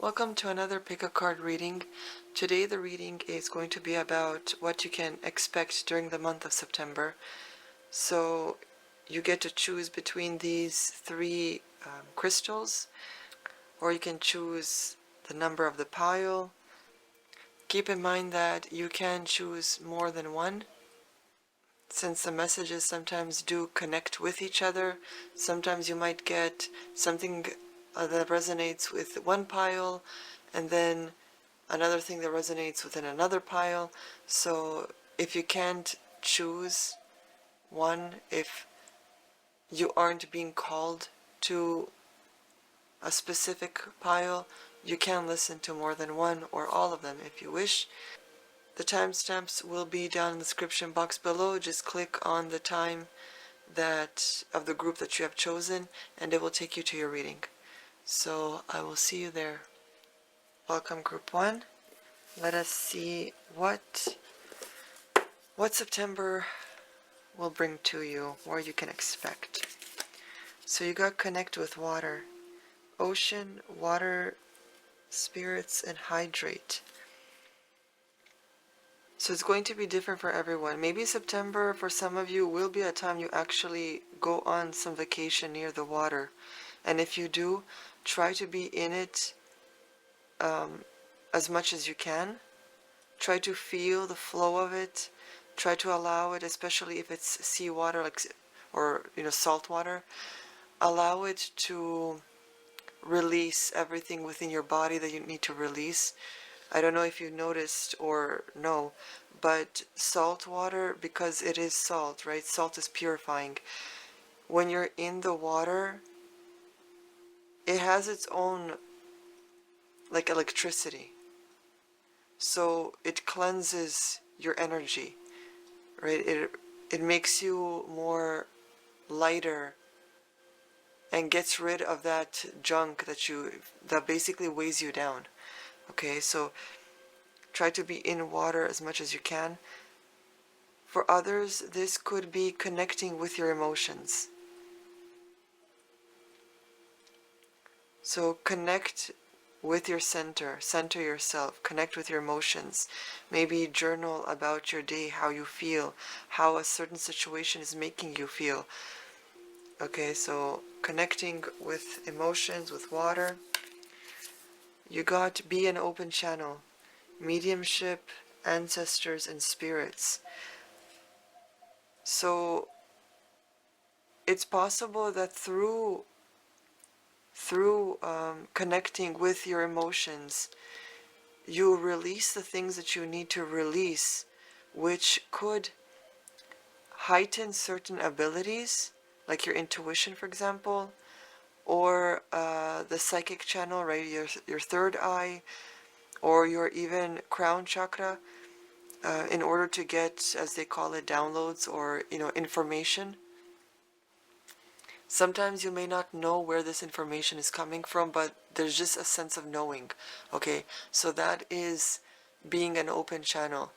Welcome to another pick a card reading. Today the reading is going to be about what you can expect during the month of September. So you get to choose between these three crystals, or you can choose the number of the pile. Keep in mind that you can choose more than one, since the messages sometimes do connect with each other. Sometimes you might get something that resonates with one pile, and then another thing that resonates within another pile. So if you can't choose one, if you aren't being called to a specific pile, you can listen to more than one or all of them if you wish. The timestamps will be down in the description box below. Just click on the time that of the group that you have chosen and it will take you to your reading. So I will see you there. Welcome group 1. Let us see what September will bring to you, or you can expect. So you got connect with water, ocean, water, spirits, and hydrate. So it's going to be different for everyone. Maybe September for some of you will be a time you actually go on some vacation near the water. And if you do, try to be in it as much as you can. Try to feel the flow of it. Try to allow it, especially if it's seawater, or salt water. Allow it to release everything within your body that you need to release. I don't know if you noticed or no, but salt water, because it is salt, right? Salt is purifying. When you're in the water, it has its own like electricity. So it cleanses your energy, right? It makes you more lighter and gets rid of that junk that basically weighs you down. Okay, so try to be in water as much as you can. For others, this could be connecting with your emotions. So connect with your center yourself, connect with your emotions. Maybe journal about your day, how you feel, how a certain situation is making you feel. Okay, so connecting with emotions, with water. You got to be an open channel, mediumship, ancestors, and spirits. So it's possible that through connecting with your emotions, you release the things that you need to release, which could heighten certain abilities, like your intuition, for example, or the psychic channel, right? Your third eye, or your even crown chakra, in order to get, as they call it, downloads or information. Sometimes you may not know where this information is coming from, but there's just a sense of knowing. Okay, so that is being an open channel,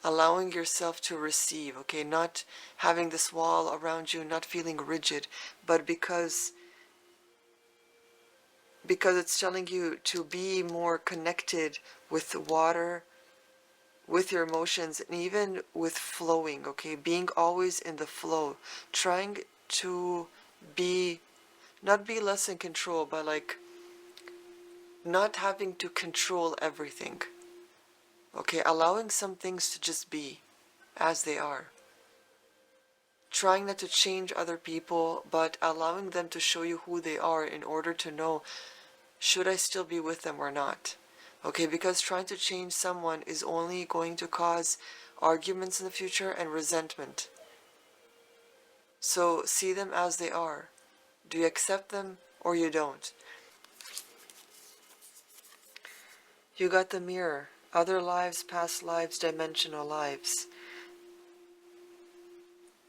allowing yourself to receive. Okay, not having this wall around you, not feeling rigid, but because it's telling you to be more connected with the water, with your emotions, and even with flowing. Okay, being always in the flow, trying to not be less in control, but like not having to control everything. Okay, allowing some things to just be as they are. Trying not to change other people, but allowing them to show you who they are in order to know, should I still be with them or not? Okay, because trying to change someone is only going to cause arguments in the future and resentment. So see them as they are. Do you accept them or you don't? You got the mirror. Other lives, past lives, dimensional lives.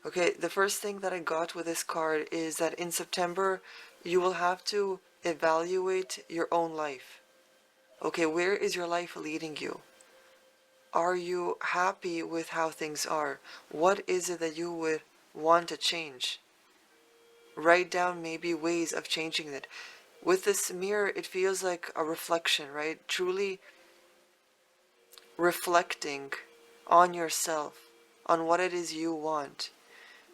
Okay, the first thing that I got with this card is that in September, you will have to evaluate your own life. Okay, where is your life leading you? Are you happy with how things are? What is it that you would want to change? Write down maybe ways of changing it. With this mirror, it feels like a reflection, right? Truly reflecting on yourself, on what it is you want,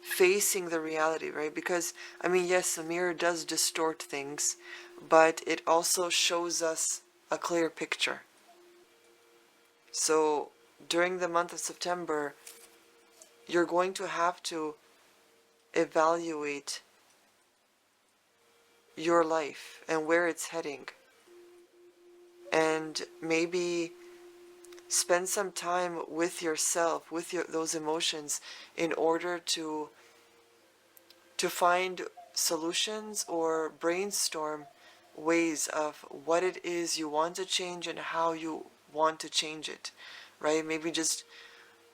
facing the reality, right? Because, I mean, yes, the mirror does distort things, but it also shows us a clear picture. So during the month of September, you're going to have to evaluate your life and where it's heading, and maybe spend some time with yourself, with those emotions, in order to find solutions or brainstorm ways of what it is you want to change and how you want to change it, right? Maybe just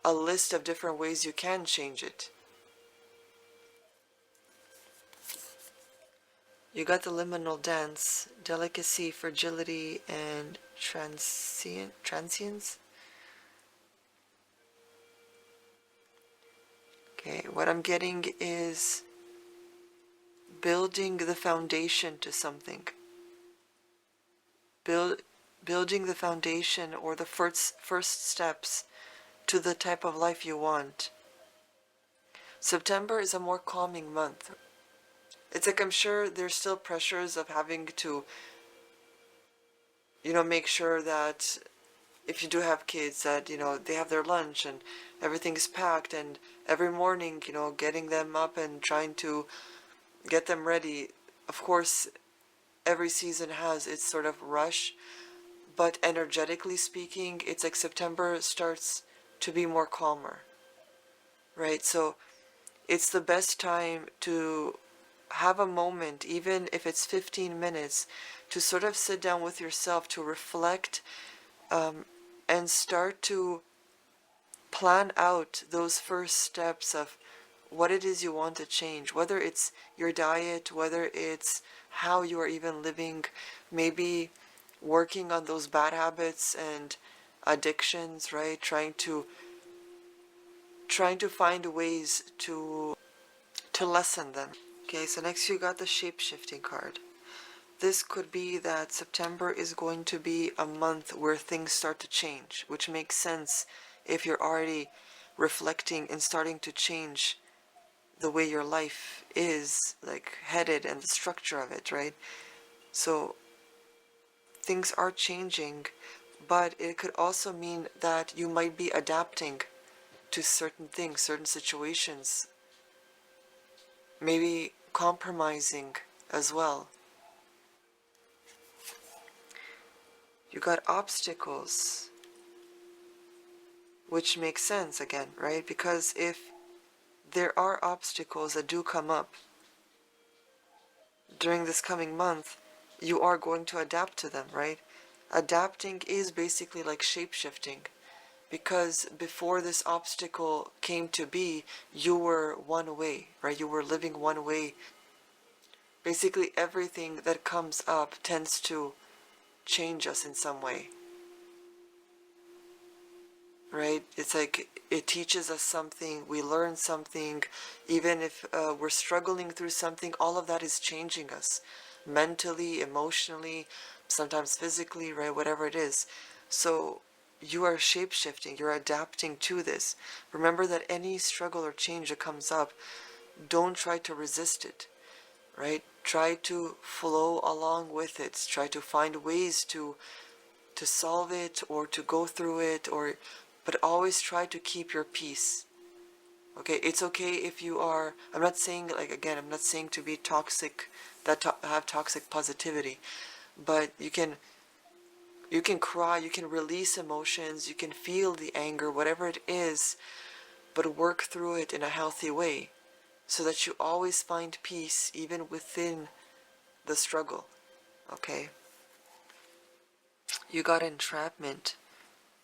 a list of different ways you can change it. You got the liminal dance, delicacy, fragility, and transience. Okay, what I'm getting is building the foundation to something. Building the foundation, or the first steps to the type of life you want. September is a more calming month. It's like, I'm sure there's still pressures of having to, make sure that if you do have kids, that, they have their lunch and everything's packed, and every morning, getting them up and trying to get them ready. Of course, every season has its sort of rush, but energetically speaking, it's like September starts to be more calmer, right? So it's the best time to have a moment, even if it's 15 minutes, to sort of sit down with yourself, to reflect, and start to plan out those first steps of what it is you want to change, whether it's your diet, whether it's how you are even living, maybe working on those bad habits and addictions, right? Trying to find ways to lessen them. Okay, so next you got the shape-shifting card. This could be that September is going to be a month where things start to change, which makes sense if you're already reflecting and starting to change the way your life is like headed and the structure of it, right? So things are changing, but it could also mean that you might be adapting to certain things, certain situations, maybe compromising as well. You got obstacles, which makes sense again, right? Because if there are obstacles that do come up during this coming month, you are going to adapt to them, right? Adapting is basically like shape-shifting, because before this obstacle came to be, you were one way, right? You were living one way. Basically everything that comes up tends to change us in some way, right? It's like it teaches us something, we learn something, even if we're struggling through something, all of that is changing us mentally, emotionally, sometimes physically, right? Whatever it is. So you are shape-shifting, you're adapting to this. Remember that any struggle or change that comes up, don't try to resist it, right? Try to flow along with it. Try to find ways to solve it or to go through it, but always try to keep your peace. Okay, it's okay if you are, I'm not saying, like, again, I'm not saying to be toxic, have toxic positivity, but you can cry, you can release emotions, you can feel the anger, whatever it is, but work through it in a healthy way so that you always find peace even within the struggle. Okay, you got entrapment.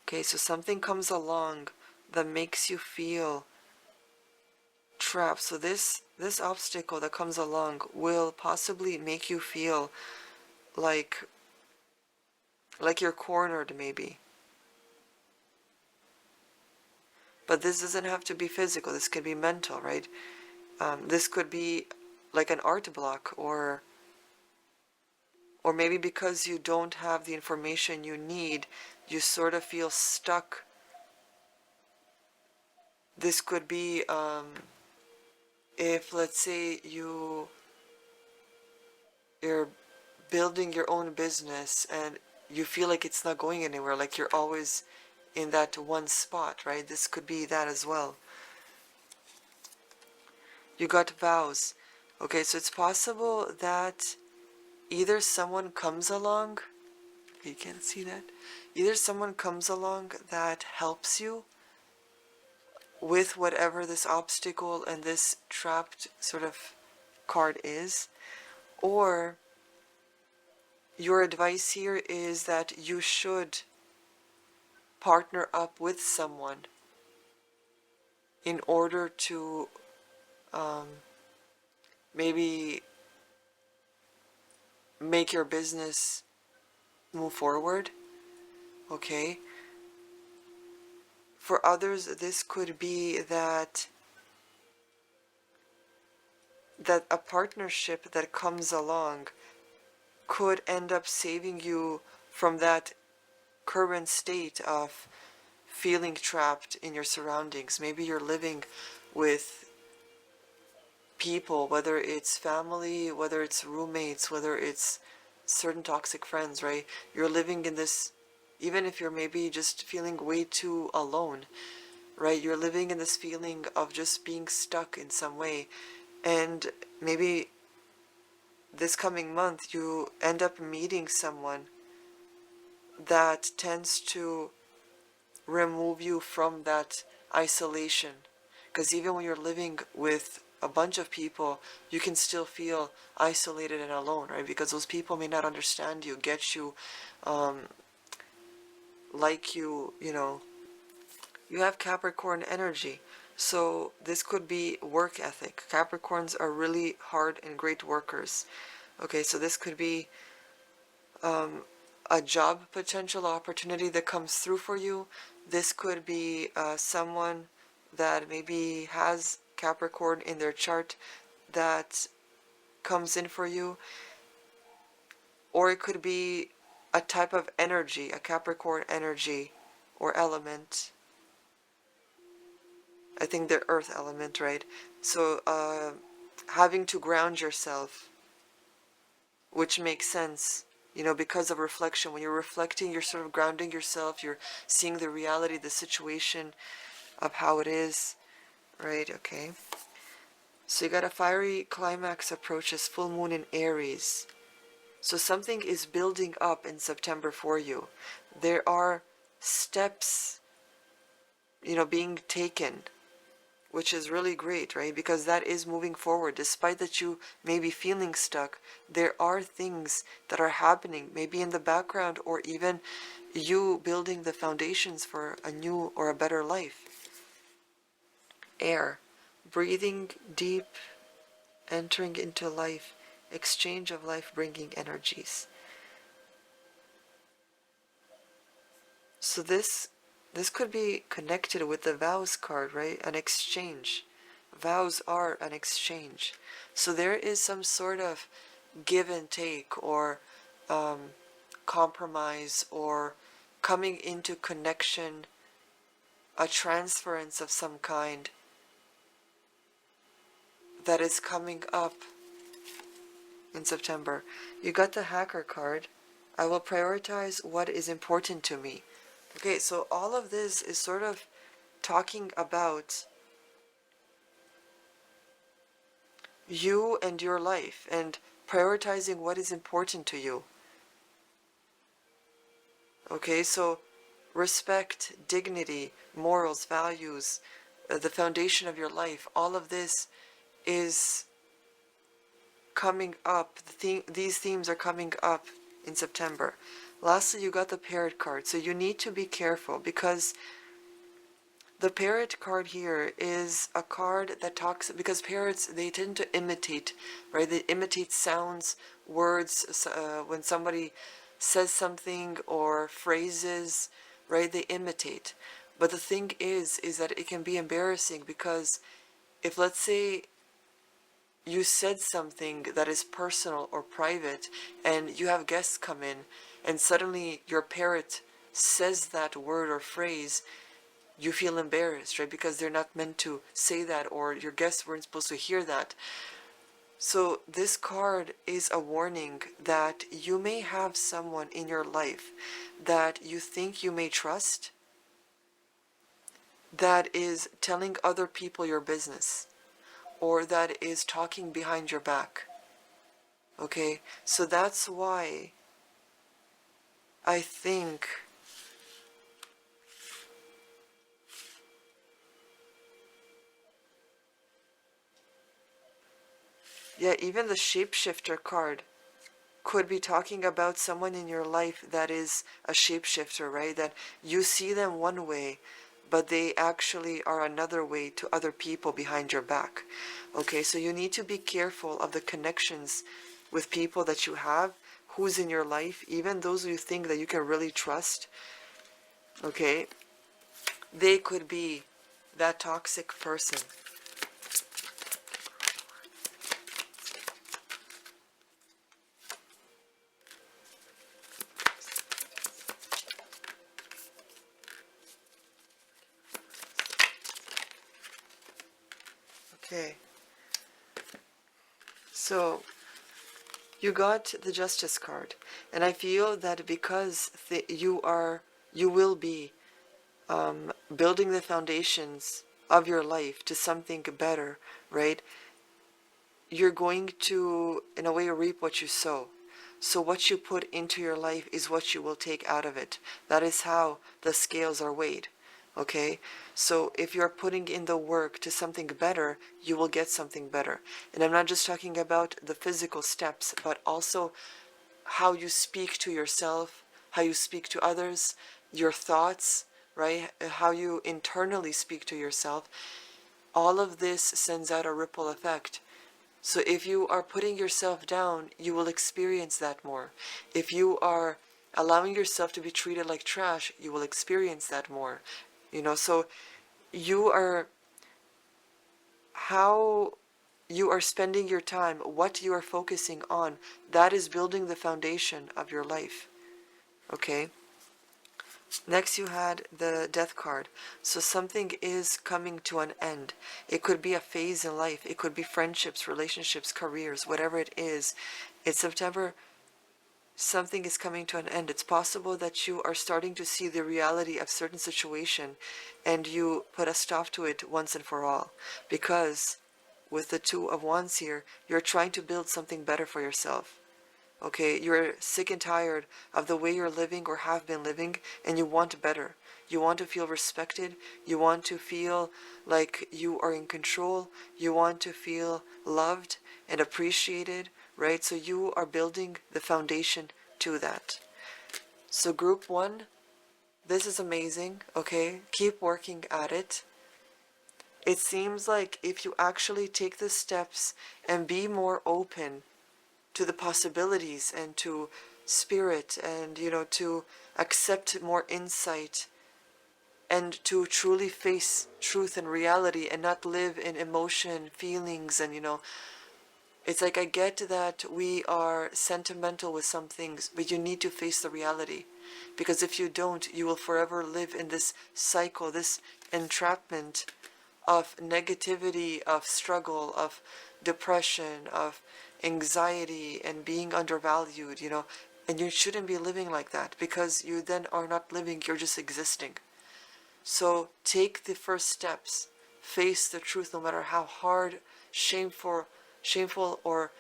Okay, so something comes along that makes you feel trapped. So this obstacle that comes along will possibly make you feel like you're cornered, maybe. But this doesn't have to be physical. This could be mental, right? This could be like an art block, or or maybe because you don't have the information you need, you sort of feel stuck. This could be if, let's say, you're building your own business and you feel like it's not going anywhere, like you're always in that one spot, right? This could be that as well. You got vows. Okay, so it's possible that either someone comes along, you can't see that, either someone comes along that helps you with whatever this obstacle and this trapped sort of card is, or your advice here is that you should partner up with someone in order to maybe make your business move forward. Okay. For others, this could be that a partnership that comes along could end up saving you from that current state of feeling trapped in your surroundings. Maybe you're living with people, whether it's family, whether it's roommates, whether it's certain toxic friends, right? You're living in this, even if you're maybe just feeling way too alone, right? You're living in this feeling of just being stuck in some way. And maybe this coming month you end up meeting someone that tends to remove you from that isolation. Because even when you're living with a bunch of people, you can still feel isolated and alone, right? Because those people may not understand you, get you, like you, you know. You have Capricorn energy. So this could be work ethic. Capricorns are really hard and great workers. Okay, so this could be a job potential opportunity that comes through for you. This could be someone that maybe has Capricorn in their chart that comes in for you. Or it could be a type of energy, a Capricorn energy or element. I think the earth element, right? So having to ground yourself, which makes sense, you know, because of reflection. When you're reflecting, you're sort of grounding yourself, you're seeing the reality, the situation of how it is, right? Okay. So you got a fiery climax approaches, full moon in Aries. So something is building up in September for you. There are steps, you know, being taken, which is really great, right? Because that is moving forward. Despite that you may be feeling stuck, there are things that are happening, maybe in the background, or even you building the foundations for a new or a better life. Air, breathing deep, entering into life, exchange of life-bringing energies. So this could be connected with the vows card, right? An exchange. Vows are an exchange. So there is some sort of give and take, or compromise, or coming into connection, a transference of some kind that is coming up in September. You got the hacker card. I will prioritize what is important to me. Okay, so all of this is sort of talking about you and your life and prioritizing what is important to you. Okay, so respect, dignity, morals, values, the foundation of your life, all of this is coming up. These themes are coming up in September. Lastly, you got the Parrot card. So you need to be careful, because the Parrot card here is a card that talks, because parrots, they tend to imitate, right? They imitate sounds, words, when somebody says something, or phrases, right? They imitate. But the thing is that it can be embarrassing, because if, let's say, you said something that is personal or private, and you have guests come in, and suddenly your parrot says that word or phrase, you feel embarrassed, right? Because they're not meant to say that, or your guests weren't supposed to hear that. So this card is a warning that you may have someone in your life that you think you may trust that is telling other people your business, or that is talking behind your back. Okay, so that's why I think yeah, even the shapeshifter card could be talking about someone in your life that is a shapeshifter, right? That you see them one way, but they actually are another way to other people behind your back. Okay, so you need to be careful of the connections with people that you have, who's in your life, even those you think that you can really trust. Okay, they could be that toxic person. Okay, so you got the Justice card, and I feel that because you will be building the foundations of your life to something better, right? You're going to, in a way, reap what you sow. So what you put into your life is what you will take out of it. That is how the scales are weighed. Okay, so if you're putting in the work to something better, you will get something better. And I'm not just talking about the physical steps, but also how you speak to yourself, how you speak to others, your thoughts, right? How you internally speak to yourself. All of this sends out a ripple effect. So if you are putting yourself down, you will experience that more. If you are allowing yourself to be treated like trash, you will experience that more. So you are, how you are spending your time, what you are focusing on, that is building the foundation of your life. Okay? Next you had the Death card. So something is coming to an end. It could be a phase in life. It could be friendships, relationships, careers, whatever it is. In September, something is coming to an end. It's possible that you are starting to see the reality of certain situation and you put a stop to it once and for all. Because with the Two of Wands here, you're trying to build something better for yourself. Okay, you're sick and tired of the way you're living or have been living, and you want better. You want to feel respected. You want to feel like you are in control. You want to feel loved and appreciated, right? So you are building the foundation to that. So group one, this is amazing, okay? Keep working at it. It seems like if you actually take the steps and be more open to the possibilities and to spirit and to accept more insight and to truly face truth and reality and not live in emotion, feelings, and it's like I get that we are sentimental with some things, but you need to face the reality, because if you don't, you will forever live in this cycle, this entrapment of negativity, of struggle, of depression, of anxiety, and being undervalued, and you shouldn't be living like that, because you then are not living, you're just existing. So take the first steps, face the truth, no matter how hard, shameful or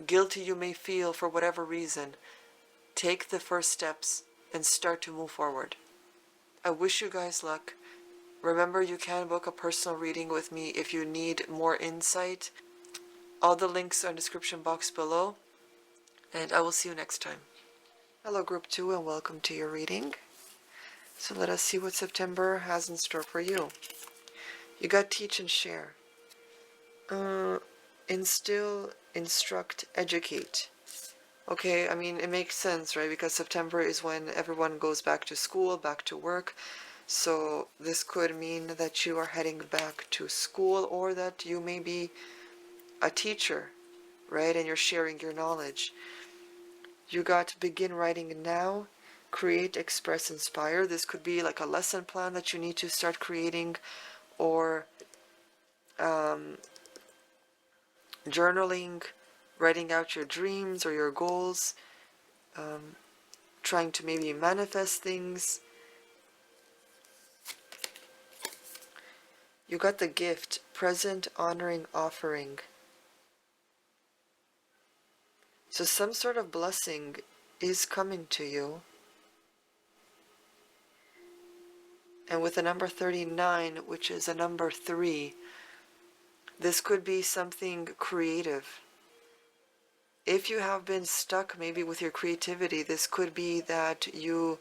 guilty you may feel for whatever reason. Take the first steps and start to move forward. I wish you guys luck. Remember, you can book a personal reading with me if you need more insight. All the links are in the description box below, and I will see you next time. Hello Group 2, and welcome to your reading. So let us see what September has in store for you. You got Teach and Share. Instill, instruct, educate. Okay, I mean, it makes sense, right? Because September is when everyone goes back to school, back to work. So this could mean that you are heading back to school, or that you may be a teacher, right? And you're sharing your knowledge. You got begin writing now, create, express, inspire. This could be like a lesson plan that you need to start creating, or journaling, writing out your dreams or your goals, trying to maybe manifest things. You got the gift, present, honoring, offering. So some sort of blessing is coming to you. And with the number 39, which is a number 3, this could be something creative. If you have been stuck maybe with your creativity, this could be that you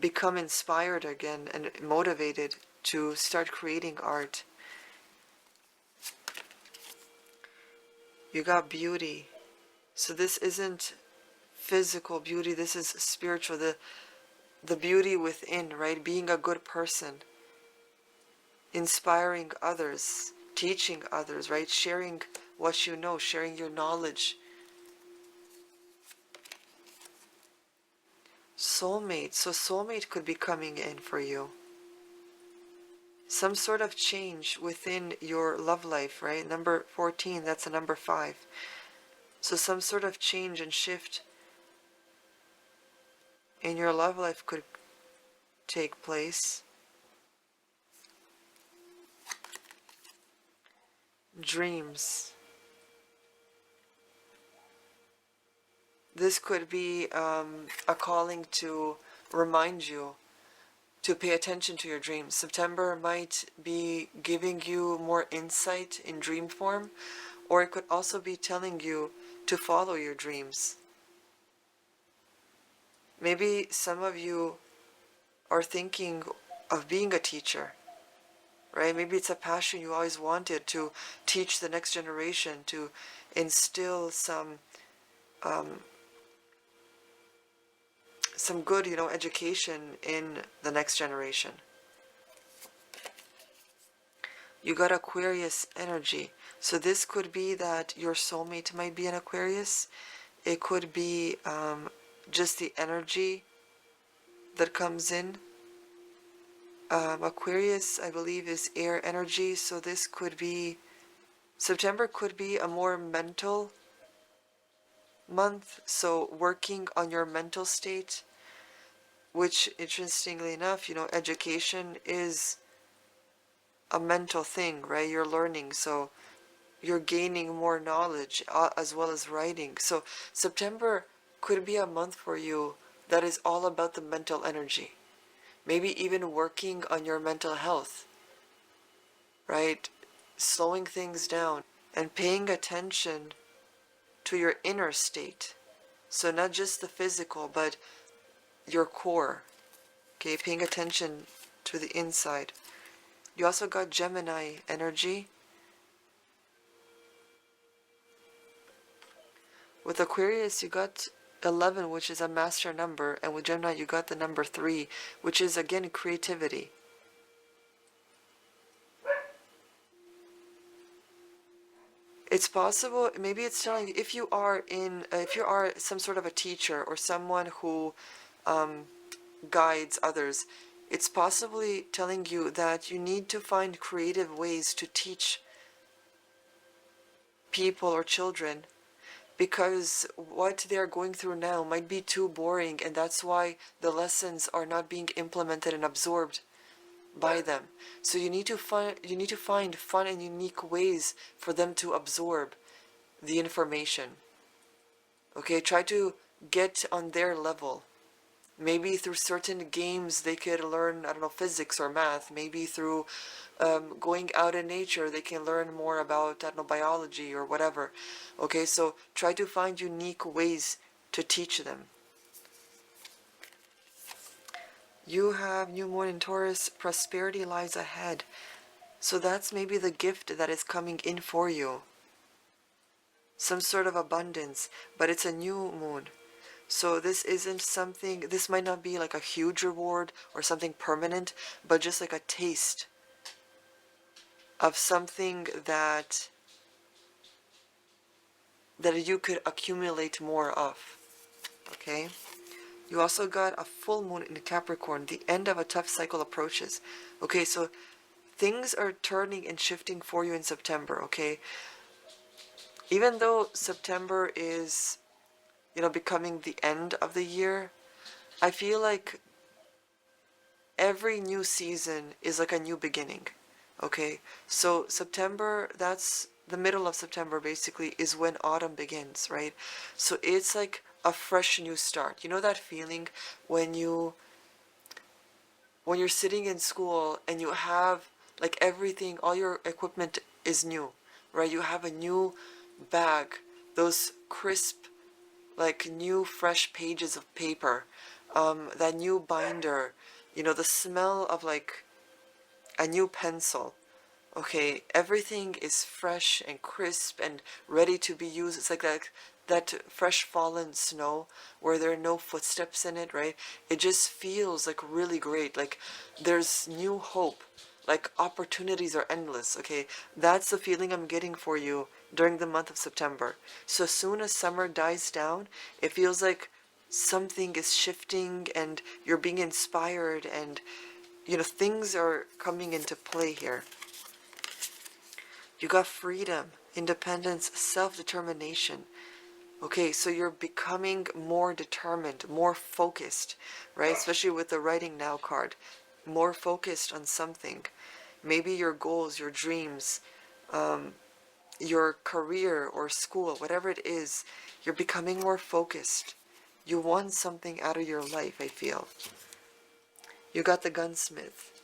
become inspired again and motivated to start creating art. You got beauty. So this isn't physical beauty, this is spiritual, the beauty within, right? Being a good person, inspiring others, teaching others, right? Sharing what you know, sharing your knowledge. Soulmate. So soulmate could be coming in for you. Some sort of change within your love life, right? Number 14, that's a number 5. So some sort of change and shift in your love life could take place. Dreams. This could be a calling to remind you to pay attention to your dreams. September might be giving you more insight in dream form, or it could also be telling you to follow your dreams. Maybe some of you are thinking of being a teacher, right? Maybe it's a passion you always wanted, to teach the next generation, to instill some good, education in the next generation. You got Aquarius energy. So this could be that your soulmate might be an Aquarius. It could be just the energy that comes in. Aquarius, I believe, is air energy. So this could be, September could be a more mental month. So working on your mental state, which interestingly enough, education is a mental thing, right? You're learning, so you're gaining more knowledge as well as writing. So September could be a month for you that is all about the mental energy. Maybe even working on your mental health, right? Slowing things down and paying attention to your inner state. So not just the physical, but your core. Okay, paying attention to the inside. You also got Gemini energy. With Aquarius, you got 11, which is a master number, and with Gemini, you got the number 3, which is again creativity. It's possible, maybe it's telling you, if you are some sort of a teacher or someone who guides others, it's possibly telling you that you need to find creative ways to teach people or children, because what they're going through now might be too boring, and that's why the lessons are not being implemented and absorbed by them. So you need to find fun and unique ways for them to absorb the information. Okay, try to get on their level. Maybe through certain games they could learn, I don't know, physics or math. Maybe through going out in nature they can learn more about, I don't know, biology or whatever. Okay, so try to find unique ways to teach them. You have New Moon in Taurus, prosperity lies ahead. So that's maybe the gift that is coming in for you. Some sort of abundance, but it's a new moon. So this isn't something, this might not be like a huge reward or something permanent, but just like a taste of something that that you could accumulate more of. Okay? You also got a full moon in Capricorn. The end of a tough cycle approaches. Okay, so things are turning and shifting for you in September, okay? Even though September is, becoming the end of the year, I feel like every new season is like a new beginning, okay? So September, that's the middle of September basically, is when autumn begins, right? So it's like a fresh new start. You know that feeling when you're sitting in school and you have like everything, all your equipment is new, right? You have a new bag, those crisp, like new fresh pages of paper, that new binder, the smell of like a new pencil. Okay, everything is fresh and crisp and ready to be used. It's like that fresh fallen snow where there are no footsteps in it, right? It just feels like really great. Like there's new hope. Like opportunities are endless, okay? That's the feeling I'm getting for you during the month of September. So as soon as summer dies down, it feels like something is shifting and you're being inspired and, things are coming into play here. You got freedom, independence, self-determination. Okay, so you're becoming more determined, more focused, right? Especially with the writing now card. More focused on something. Maybe your goals, your dreams, your career or school, whatever it is, you're becoming more focused. You want something out of your life, I feel. You got the gunsmith.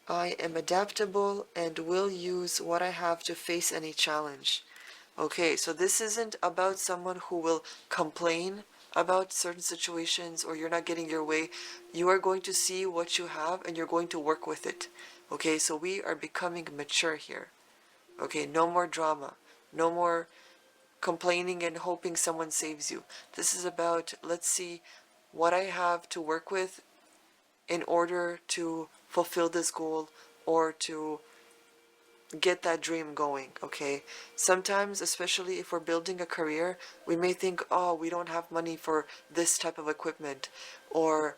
I am adaptable and will use what I have to face any challenge. Okay, so this isn't about someone who will complain about certain situations or you're not getting your way. You are going to see what you have and you're going to work with it. Okay, so we are becoming mature here. Okay, no more drama. No more complaining and hoping someone saves you. This is about, let's see what I have to work with in order to fulfill this goal or to get that dream going, okay? Sometimes, especially if we're building a career, we may think, oh, we don't have money for this type of equipment, or,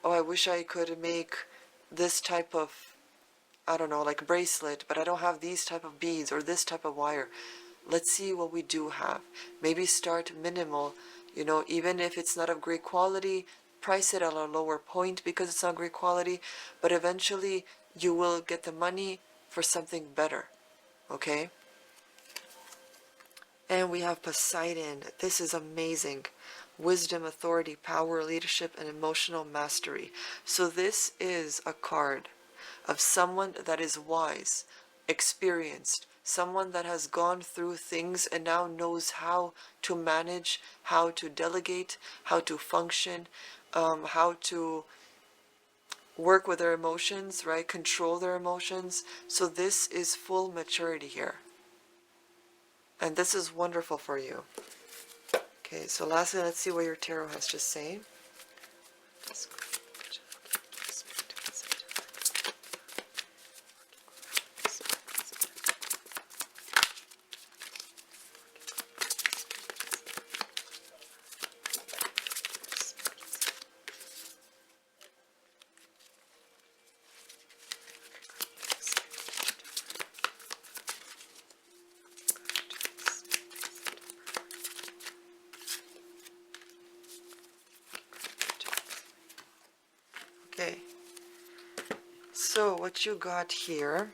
oh, I wish I could make this type of, I don't know, like bracelet, but I don't have these type of beads or this type of wire. Let's see what we do have. Maybe start minimal, even if it's not of great quality, price it at a lower point because it's not great quality, but eventually you will get the money for something better, okay? And we have Poseidon. This is amazing. Wisdom, authority, power, leadership, and emotional mastery. So this is a card of someone that is wise, experienced, someone that has gone through things and now knows how to manage, how to delegate, how to function, how to work with their emotions, right? Control their emotions. So this is full maturity here. And this is wonderful for you. Okay, so lastly, let's see what your tarot has to say. Okay, so what you got here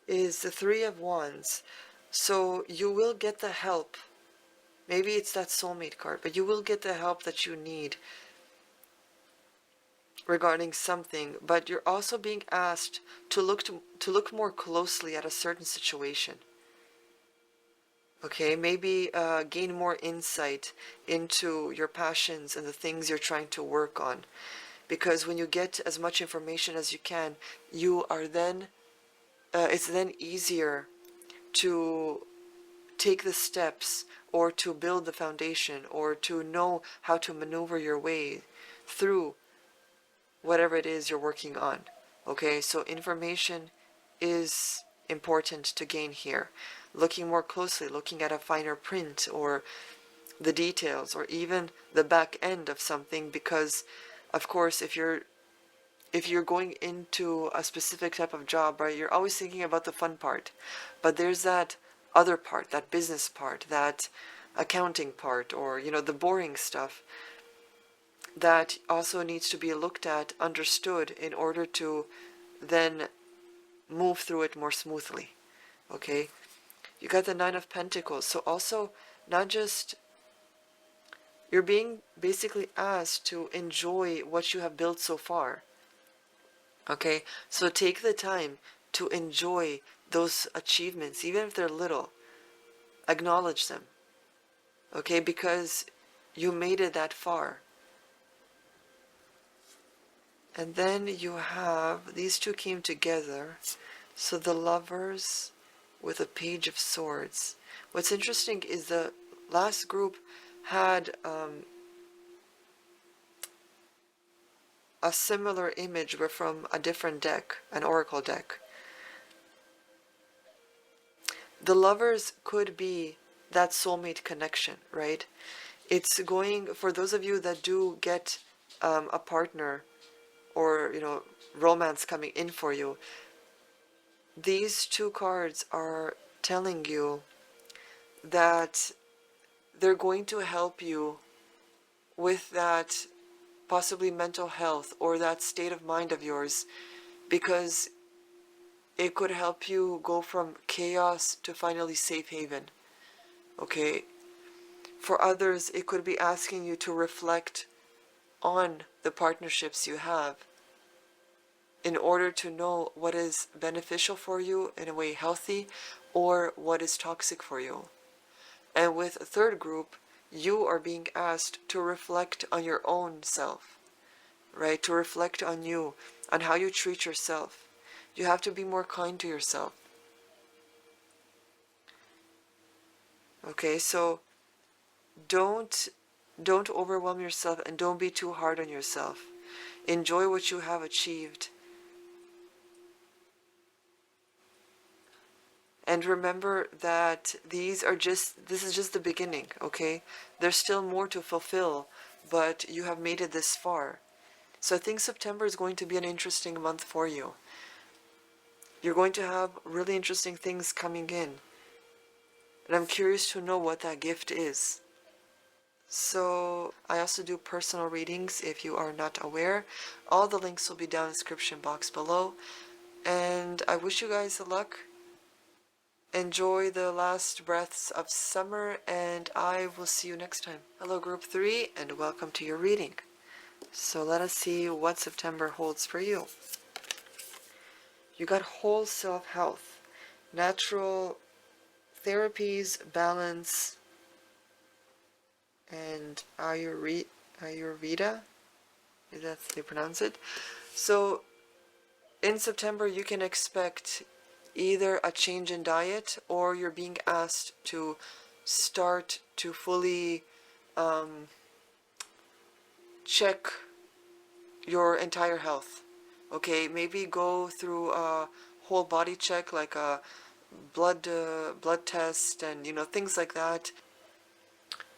is the Three of Wands. So you will get the help. Maybe it's that soulmate card, but you will get the help that you need regarding something, but you're also being asked to look more closely at a certain situation. Okay, maybe gain more insight into your passions and the things you're trying to work on. Because when you get as much information as you can, you are then, it's then easier to take the steps or to build the foundation or to know how to maneuver your way through whatever it is you're working on. Okay, so information is important to gain here. looking more closely, looking at a finer print or the details or even the back end of something, because of course if you're going into a specific type of job, right, you're always thinking about the fun part, but there's that other part, that business part, that accounting part, or the boring stuff that also needs to be looked at, understood, in order to then move through it more smoothly. Okay, you got the Nine of Pentacles, so also not just, you're being basically asked to enjoy what you have built so far. Okay, so take the time to enjoy those achievements, even if they're little. Acknowledge them, okay, because you made it that far. And then you have, these two came together, so the Lovers with a Page of Swords. What's interesting is the last group had a similar image, but from a different deck, an oracle deck. The Lovers could be that soulmate connection, right? It's going, for those of you that do get a partner or, romance coming in for you, these two cards are telling you that they're going to help you with that possibly mental health or that state of mind of yours, because it could help you go from chaos to finally safe haven. Okay, for others it could be asking you to reflect on the partnerships you have in order to know what is beneficial for you, in a way healthy, or what is toxic for you. And with a third group, you are being asked to reflect on your own self, right? To reflect on you, on how you treat yourself. You have to be more kind to yourself. Okay, so don't overwhelm yourself, and don't be too hard on yourself. Enjoy what you have achieved. And remember that this is just the beginning, okay? There's still more to fulfill, but you have made it this far. So I think September is going to be an interesting month for you. You're going to have really interesting things coming in. And I'm curious to know what that gift is. So I also do personal readings if you are not aware. All the links will be down in the description box below. And I wish you guys luck. Enjoy the last breaths of summer, and I will see you next time. Hello group 3, and welcome to your reading. So let us see what September holds for you. You got whole self-health, natural therapies, balance, and Ayurveda, if that's how you pronounce it. So in September you can expect either a change in diet, or you're being asked to start to fully check your entire health. Okay, maybe go through a whole body check, like a blood test, and things like that.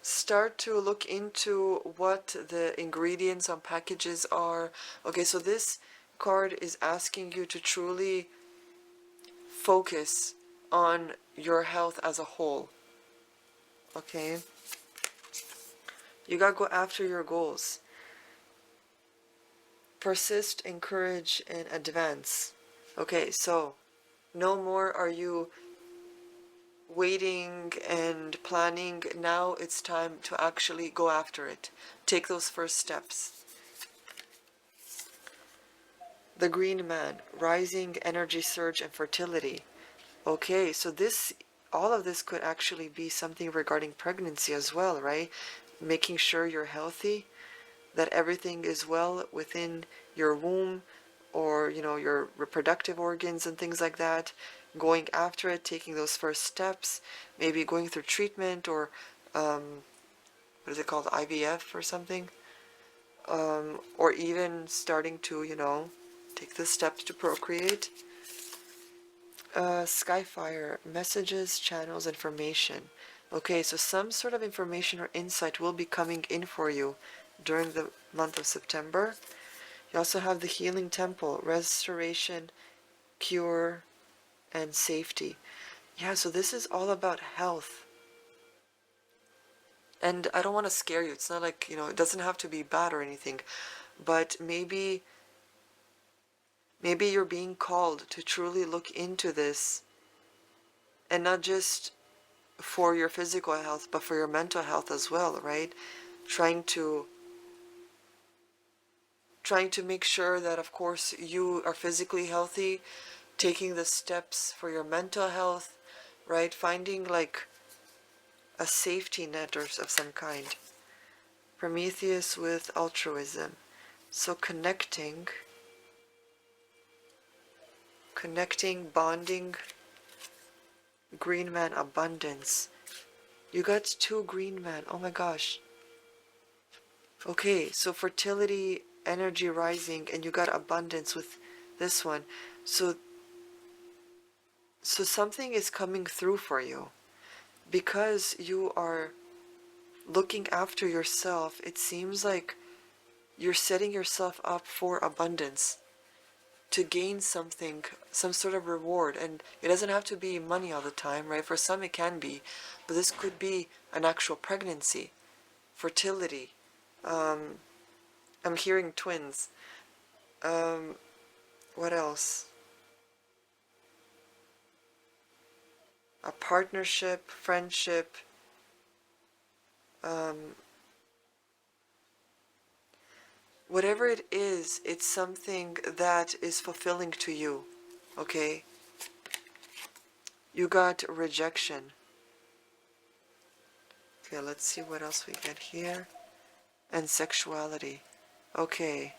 Start to look into what the ingredients on packages are. Okay, so this card is asking you to truly focus on your health as a whole. Okay, you gotta go after your goals. Persist, encourage, and advance. Okay, so no more are you waiting and planning. Now it's time to actually go after it. Take those first steps. The Green Man, rising energy surge and fertility. Okay, so all of this could actually be something regarding pregnancy as well, right? Making sure you're healthy, that everything is well within your womb, or your reproductive organs and things like that. Going after it, taking those first steps, maybe going through treatment, or what is it called, IVF or something, or even starting to take the steps to procreate. Skyfire, messages, channels, information. Okay, so some sort of information or insight will be coming in for you during the month of September. You also have the healing temple, restoration, cure, and safety. Yeah, so this is all about health. And I don't want to scare you. It's not like, it doesn't have to be bad or anything. But maybe you're being called to truly look into this, and not just for your physical health, but for your mental health as well, right? Trying to make sure that, of course, you are physically healthy, taking the steps for your mental health, right? Finding like a safety net or of some kind. Prometheus with altruism. So connecting, bonding, green man, abundance. You got 2 green men. Oh my gosh. Okay, so fertility, energy rising, and you got abundance with this one. So something is coming through for you. Because you are looking after yourself, it seems like you're setting yourself up for abundance, to gain something, some sort of reward. And it doesn't have to be money all the time, right? For some it can be, but this could be an actual pregnancy, fertility. I'm hearing twins. What else? A partnership, friendship, whatever it is, it's something that is fulfilling to you, okay? You got rejection. Okay, let's see what else we get here. And sexuality. Okay.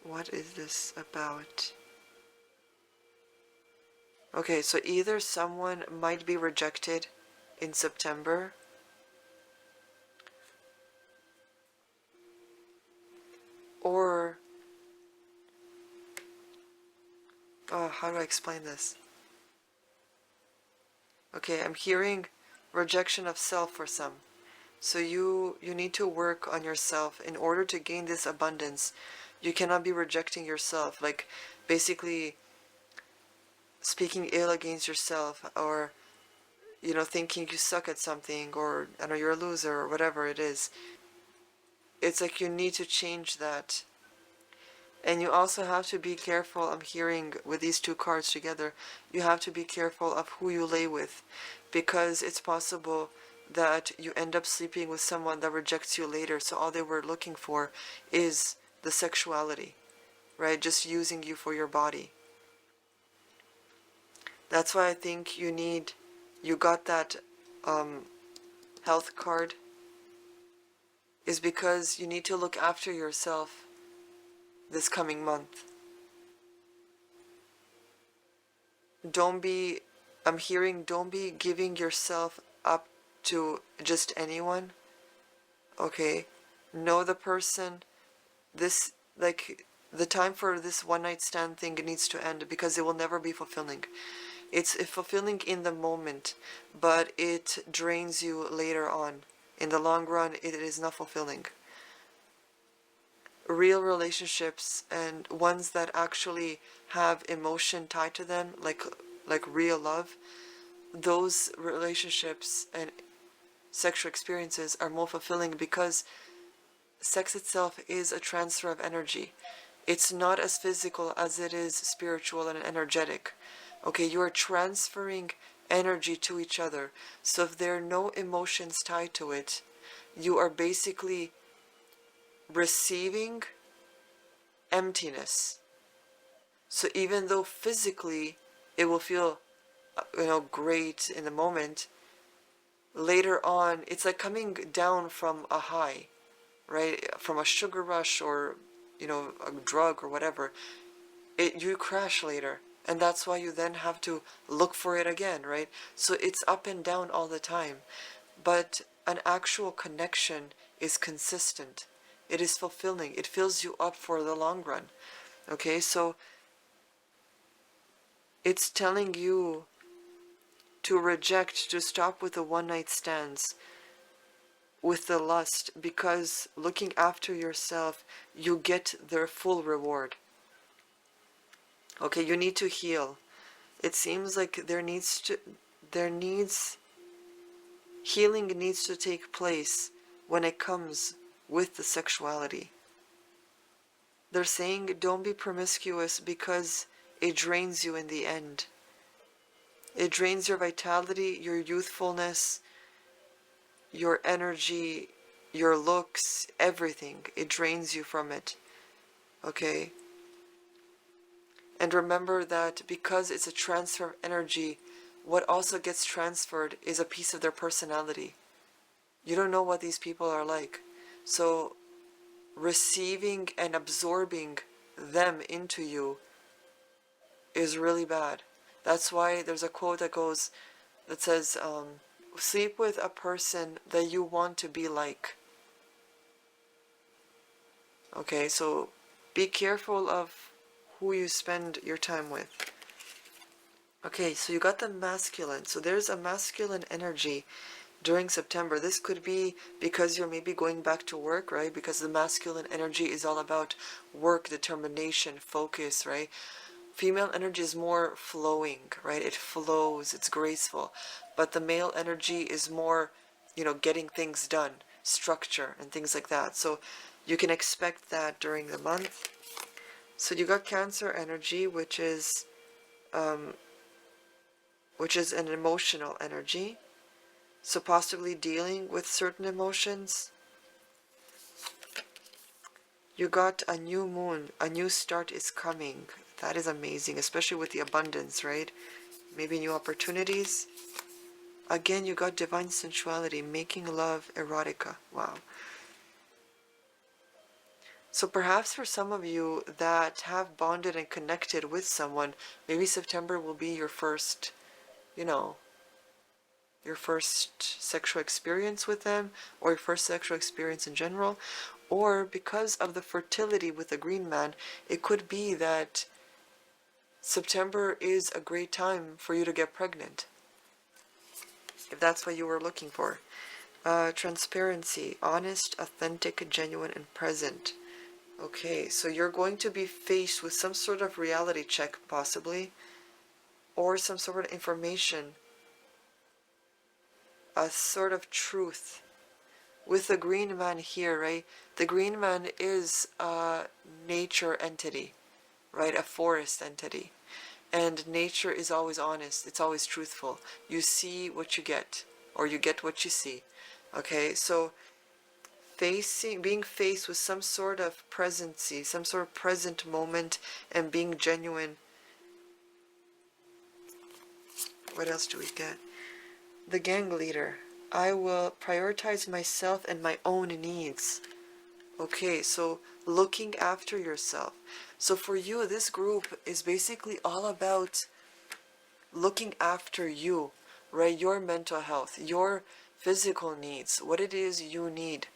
What is this about? Okay, so either someone might be rejected in September, or how do I explain this? Okay, I'm hearing rejection of self for some. So you need to work on yourself in order to gain this abundance. You cannot be rejecting yourself, like basically speaking ill against yourself, or thinking you suck at something, or I don't know, you're a loser, or whatever it is. It's like you need to change that. And you also have to be careful. I'm hearing with these 2 cards together, you have to be careful of who you lay with, because it's possible that you end up sleeping with someone that rejects you later. So all they were looking for is the sexuality, right? Just using you for your body. That's why I think you got that health card, is because you need to look after yourself this coming month. I'm hearing, don't be giving yourself up to just anyone, okay? Know the person. This, like, the time for this one night stand thing needs to end, because it will never be fulfilling. It's fulfilling in the moment, but it drains you later on. In the long run, it is not fulfilling. Real relationships, and ones that actually have emotion tied to them, like real love, those relationships and sexual experiences are more fulfilling, because sex itself is a transfer of energy. It's not as physical as it is spiritual and energetic. Okay, you are transferring energy to each other. So if there are no emotions tied to it, you are basically receiving emptiness. So even though physically it will feel, great in the moment, later on it's like coming down from a high, right? From a sugar rush, or a drug or whatever. You crash later, and that's why you then have to look for it again, right? So it's up and down all the time. But an actual connection is consistent. It is fulfilling. It fills you up for the long run. Okay, so it's telling you to reject, to stop with the one night stands, with the lust, because looking after yourself, you get their full reward. Okay, you need to heal. It seems like healing needs to take place when it comes with the sexuality. They're saying don't be promiscuous because it drains you in the end. It drains your vitality, your youthfulness, your energy, your looks, everything. It drains you from it. Okay? And remember that because it's a transfer of energy, what also gets transferred is a piece of their personality. You don't know what these people are like. So receiving and absorbing them into you is really bad. That's why there's a quote that says, sleep with a person that you want to be like. Okay, so be careful of who you spend your time with. Okay, so you got the masculine. So there's a masculine energy during September. This could be because you're maybe going back to work, right? Because the masculine energy is all about work, determination, focus, right? Female energy is more flowing, right? It flows, it's graceful. But the male energy is more, getting things done, structure, and things like that. So you can expect that during the month. So you got Cancer energy, which is an emotional energy. So possibly dealing with certain emotions. You got a new moon, a new start is coming. That is amazing, especially with the abundance, right? Maybe new opportunities. Again, you got divine sensuality, making love, erotica. Wow. So perhaps for some of you that have bonded and connected with someone, maybe September will be your first, your first sexual experience with them, or your first sexual experience in general. Or because of the fertility with the green man, it could be that September is a great time for you to get pregnant, if that's what you were looking for. Transparency, honest, authentic, genuine, and present. Okay, so you're going to be faced with some sort of reality check, possibly, or some sort of information, a sort of truth. With the green man here, right? The green man is a nature entity, right? A forest entity. And nature is always honest. It's always truthful. You see what you get, or you get what you see. Okay, so being faced with some sort of presency, some sort of present moment, and being genuine. What else do we get? The gang leader. I will prioritize myself and my own needs. Okay, so looking after yourself. So for you, this group is basically all about looking after you, right? Your mental health, your physical needs, what it is you need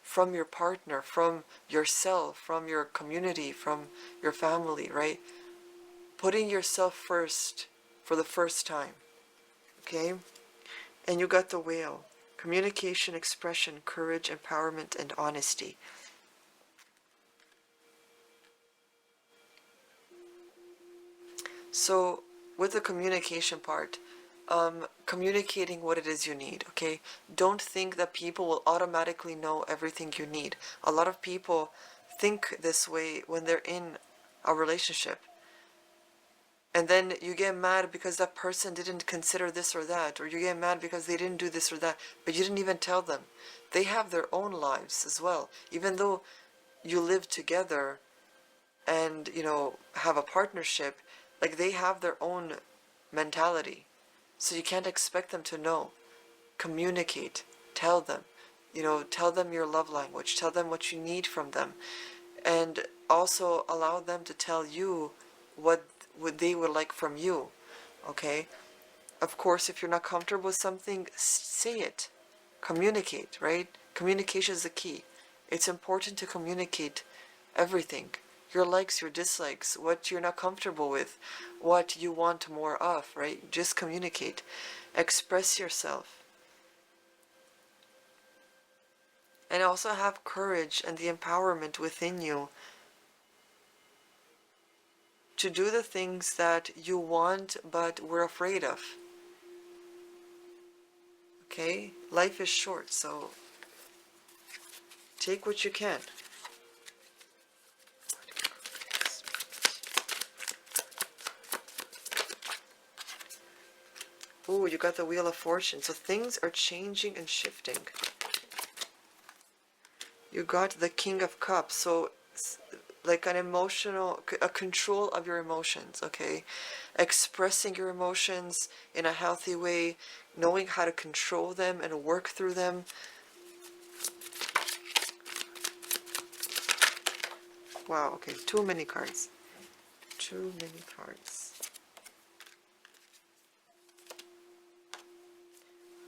from your partner, from yourself, from your community, from your family, right? Putting yourself first for the first time, okay? And you got the whale. Communication, expression, courage, empowerment, and honesty. So with the communication part, communicating what it is you need, okay? Don't think that people will automatically know everything you need. A lot of people think this way when they're in a relationship. And then you get mad because that person didn't consider this or that, or you get mad because they didn't do this or that, but you didn't even tell them. They have their own lives as well. Even though you live together and, have a partnership, like they have their own mentality. So you can't expect them to know. Communicate. Tell them. Tell them your love language. Tell them what you need from them. And also allow them to tell you what they would like from you. Okay? Of course, if you're not comfortable with something, say it. Communicate, right? Communication is the key. It's important to communicate everything. your likes, your dislikes, what you're not comfortable with, what you want more of, right? Just communicate. Express yourself. And also have courage and the empowerment within you to do the things that you want but we're afraid of. Okay? Life is short, so take what you can. Ooh, you got the Wheel of Fortune. So things are changing and shifting. You got the King of Cups. So like an emotional, a control of your emotions, okay? Expressing your emotions in a healthy way, knowing how to control them and work through them. Wow, okay, too many cards. Too many cards.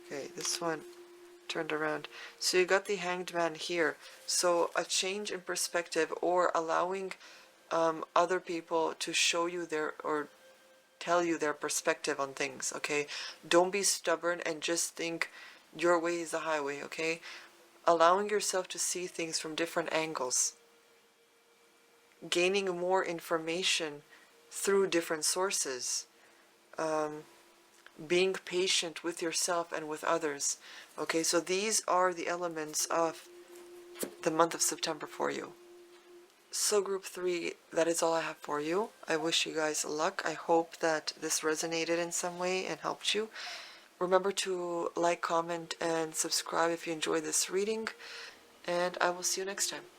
Okay, this one turned around. So you got the Hanged Man here. So a change in perspective, or allowing other people to show you their, or tell you their perspective on things, okay? Don't be stubborn and just think your way is the highway, okay? Allowing yourself to see things from different angles. Gaining more information through different sources. Being patient with yourself and with others. Okay, so these are the elements of the month of September for you. So group 3, that is all I have for you. I wish you guys luck. I hope that this resonated in some way and helped you. Remember to like, comment, and subscribe if you enjoyed this reading, and I will see you next time.